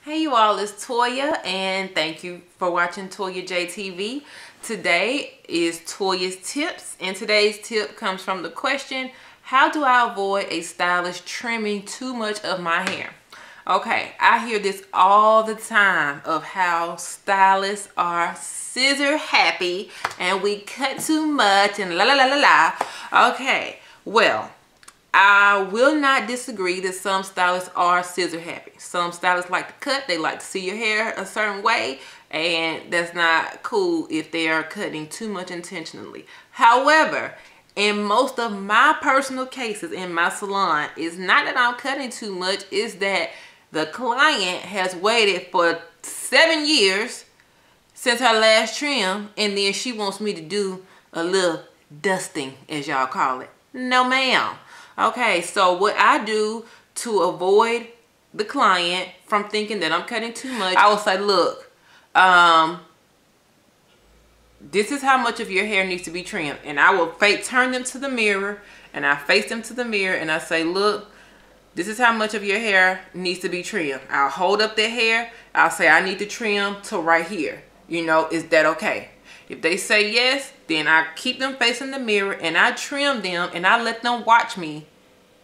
Hey you all, it's Toya and thank you for watching Toya JTV. Today is Toya's tips and today's tip comes from the question, how do I avoid a stylist trimming too much of my hair? Okay, I hear this all the time of how stylists are scissor happy and we cut too much and la la la la la. Okay, well, I will not disagree that some stylists are scissor happy. Some stylists like to cut. They like to see your hair a certain way. And that's not cool if they are cutting too much intentionally. However, in most of my personal cases in my salon, it's not that I'm cutting too much. It's that the client has waited for 7 years since her last trim. And then she wants me to do a little dusting, as y'all call it. No, ma'am. Okay, so what I do to avoid the client from thinking that I'm cutting too much, I will say, look, this is how much of your hair needs to be trimmed. And I will turn them to the mirror and I face them to the mirror and I say, look, this is how much of your hair needs to be trimmed. I'll hold up their hair. I'll say, I need to trim to right here. You know, is that okay? If they say yes, then I keep them facing the mirror and I trim them and I let them watch me.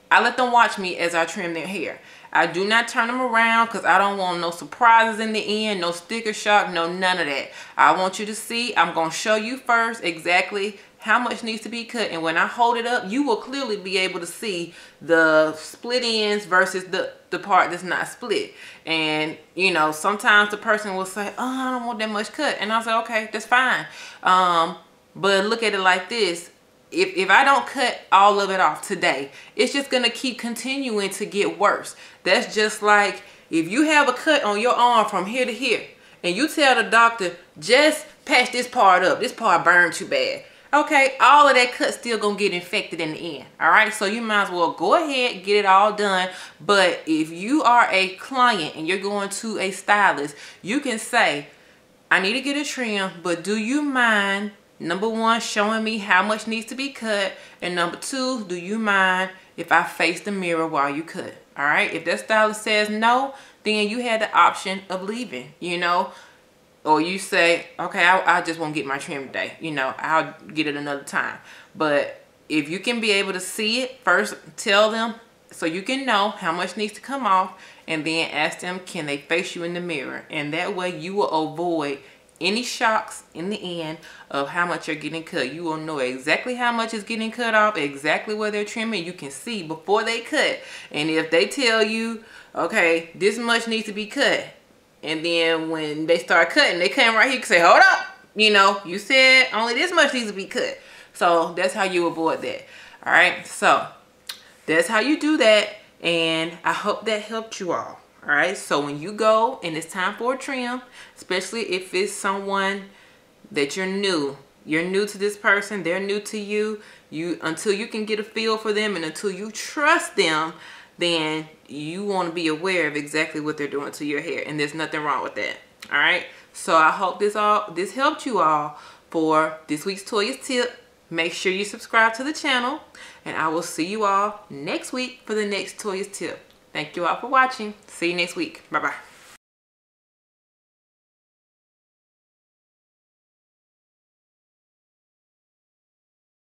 I let them watch me as I trim their hair. I do not turn them around because I don't want no surprises in the end, no sticker shock, no none of that. I want you to see, I'm going to show you first exactly how much needs to be cut. And when I hold it up, you will clearly be able to see the split ends versus the part that's not split. And, you know, sometimes the person will say, oh, I don't want that much cut. And I'll say, okay, that's fine. But look at it like this. If I don't cut all of it off today, it's just going to keep continuing to get worse. That's just like if you have a cut on your arm from here to here and you tell the doctor, just patch this part up. This part burned too bad. Okay, all of that cut still going to get infected in the end. All right, so you might as well go ahead, get it all done. But if you are a client and you're going to a stylist, you can say, I need to get a trim, but do you mind, number one, showing me how much needs to be cut? And number two, do you mind if I face the mirror while you cut? All right, if that stylist says no, then you had the option of leaving, you know. Or you say, okay, I just won't get my trim today. You know, I'll get it another time. But if you can be able to see it, first tell them so you can know how much needs to come off. And then ask them, can they face you in the mirror? And that way you will avoid any shocks in the end of how much you're getting cut. You will know exactly how much is getting cut off, exactly where they're trimming. You can see before they cut. And if they tell you, okay, this much needs to be cut, and then when they start cutting, they come right here and say, hold up, you know, you said only this much needs to be cut. So that's how you avoid that. All right, so that's how you do that. And I hope that helped you all. All right, so when you go and it's time for a trim, especially if it's someone that you're new to this person, they're new to you, until you can get a feel for them and until you trust them, then you want to be aware of exactly what they're doing to your hair, and there's nothing wrong with that. All right, so I hope this helped you all for this week's Toya's tip. Make sure you subscribe to the channel, and I will see you all next week for the next Toya's tip. Thank you all for watching. See you next week. Bye-bye.